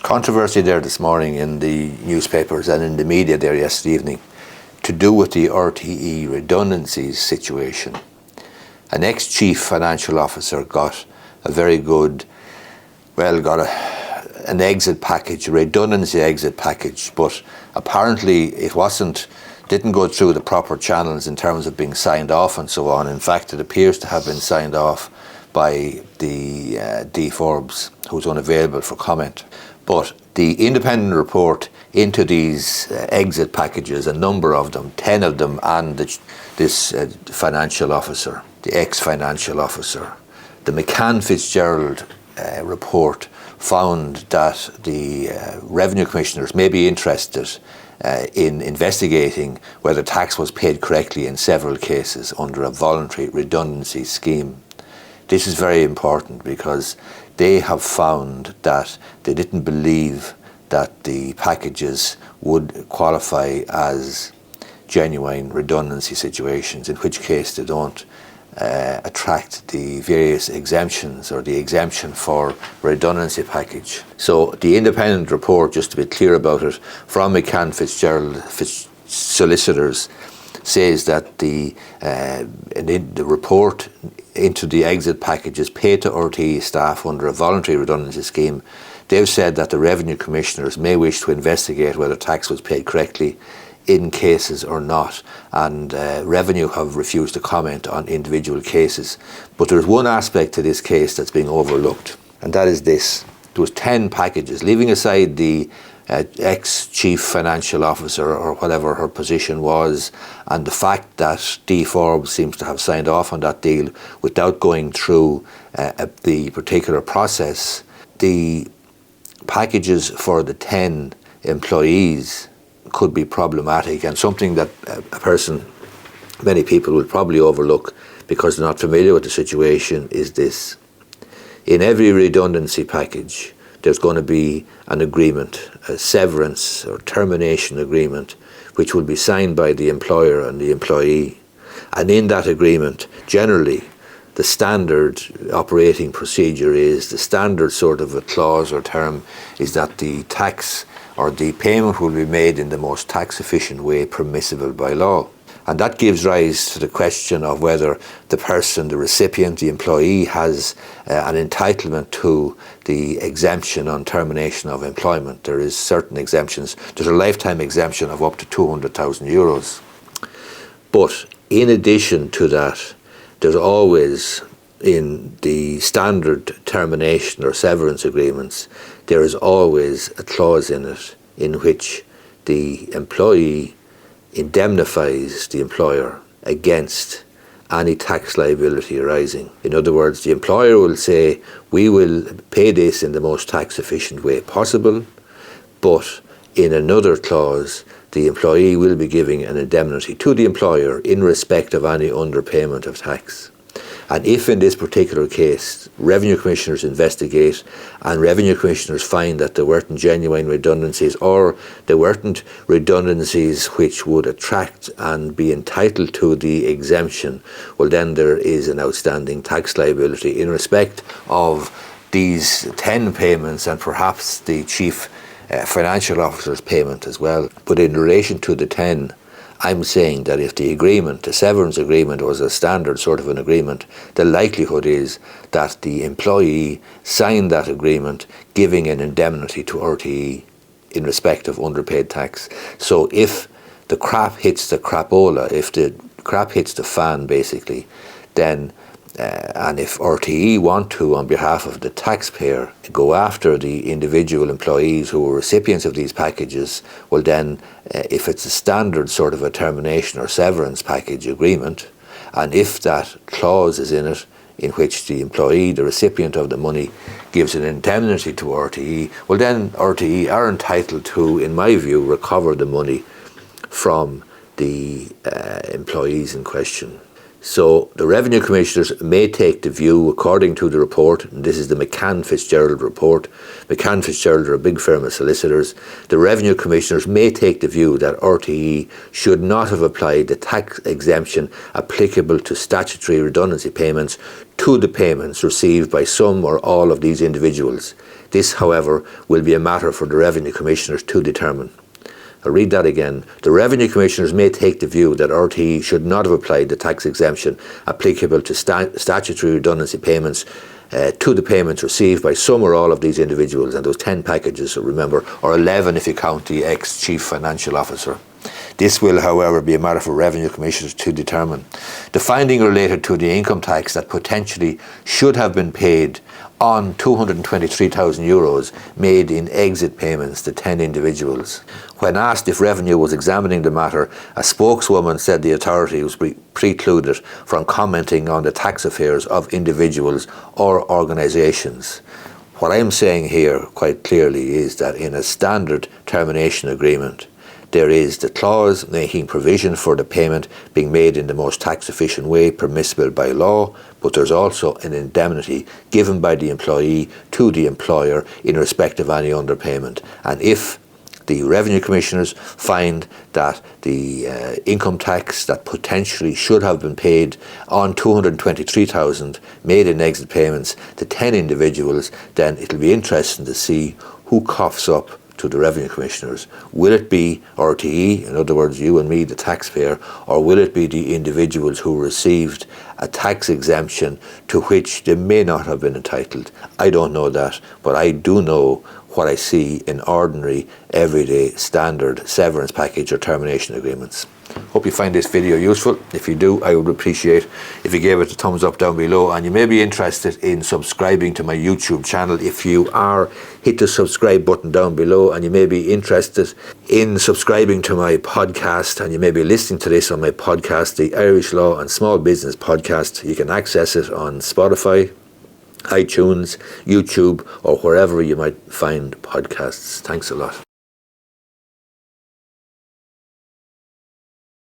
Controversy there this morning in the newspapers and in the media there yesterday evening to do with the RTE redundancies situation. An ex-chief financial officer got a very good, an exit package, a redundancy exit package, but apparently it didn't go through the proper channels in terms of being signed off and so on. In fact, it appears to have been signed off by the D. Forbes, who's unavailable for comment. But the independent report into these exit packages, a number of them, 10 of them, and this financial officer, the ex-financial officer, the McCann Fitzgerald report found that the revenue commissioners may be interested in investigating whether tax was paid correctly in several cases under a voluntary redundancy scheme. This is very important because they have found that they didn't believe that the packages would qualify as genuine redundancy situations, in which case they don't attract the various exemptions or the exemption for redundancy package. So the independent report, just to be clear about it, from McCann Fitzgerald solicitors says that the report into the exit packages paid to RTE staff under a voluntary redundancy scheme, they've said that the revenue commissioners may wish to investigate whether tax was paid correctly in cases or not, and revenue have refused to comment on individual cases. But there's one aspect to this case that's being overlooked, and that is this. There was 10 packages, leaving aside the ex-chief financial officer or whatever her position was, and the fact that D. Forbes seems to have signed off on that deal without going through the particular process. The packages for the 10 employees could be problematic, and something that many people will probably overlook because they're not familiar with the situation is this. In every redundancy package, there's going to be an agreement, a severance or termination agreement, which will be signed by the employer and the employee. And in that agreement, generally, the standard operating procedure is, the standard sort of a clause or term is that the tax or the payment will be made in the most tax efficient way permissible by law. And that gives rise to the question of whether the person, the recipient, the employee has an entitlement to the exemption on termination of employment. There is certain exemptions. There's a lifetime exemption of up to €200,000. But in addition to that, there's always, in the standard termination or severance agreements, there is always a clause in it in which the employee indemnifies the employer against any tax liability arising. In other words, the employer will say, we will pay this in the most tax efficient way possible, but in another clause, the employee will be giving an indemnity to the employer in respect of any underpayment of tax. And if in this particular case, revenue commissioners investigate and revenue commissioners find that there weren't genuine redundancies, or there weren't redundancies which would attract and be entitled to the exemption, well then there is an outstanding tax liability in respect of these 10 payments and perhaps the chief financial officer's payment as well. But in relation to the 10, I'm saying that if the agreement, the severance agreement, was a standard sort of an agreement, the likelihood is that the employee signed that agreement giving an indemnity to RTE in respect of underpaid tax. So if the crap hits the crapola, if the crap hits the fan basically, then and if RTE want to, on behalf of the taxpayer, go after the individual employees who were recipients of these packages, well then, if it's a standard sort of a termination or severance package agreement, and if that clause is in it, in which the employee, the recipient of the money, gives an indemnity to RTE, well then RTE are entitled to, in my view, recover the money from the employees in question. So the revenue commissioners may take the view, according to the report, and this is the McCann Fitzgerald report. McCann Fitzgerald are a big firm of solicitors. The revenue commissioners may take the view that RTE should not have applied the tax exemption applicable to statutory redundancy payments to the payments received by some or all of these individuals, This, however, will be a matter for the Revenue Commissioners to determine. I'll read that again. The Revenue Commissioners may take the view that RTE should not have applied the tax exemption applicable to statutory redundancy payments to the payments received by some or all of these individuals, and those 10 packages, so remember, or 11 if you count the ex-Chief Financial Officer. This will, however, be a matter for Revenue Commissioners to determine. The finding related to the income tax that potentially should have been paid on €223,000 made in exit payments to 10 individuals. When asked if Revenue was examining the matter, a spokeswoman said the authority was precluded from commenting on the tax affairs of individuals or organisations. What I'm saying here quite clearly is that in a standard termination agreement, there is the clause making provision for the payment being made in the most tax efficient way permissible by law, but there's also an indemnity given by the employee to the employer in respect of any underpayment. And if the Revenue Commissioners find that the income tax that potentially should have been paid on $223,000 made in exit payments to 10 individuals, then it'll be interesting to see who coughs up to the Revenue Commissioners. Will it be RTE, in other words you and me, the taxpayer, or will it be the individuals who received a tax exemption to which they may not have been entitled? I don't know that, but I do know what I see in ordinary, everyday, standard severance package or termination agreements. Hope you find this video useful. If you do, I would appreciate if you gave it a thumbs up down below, and you may be interested in subscribing to my YouTube channel. If you are, hit the subscribe button down below, and you may be interested in subscribing to my podcast, and you may be listening to this on my podcast, the Irish Law and Small Business Podcast. You can access it on Spotify, iTunes, YouTube, or wherever you might find podcasts. Thanks a lot.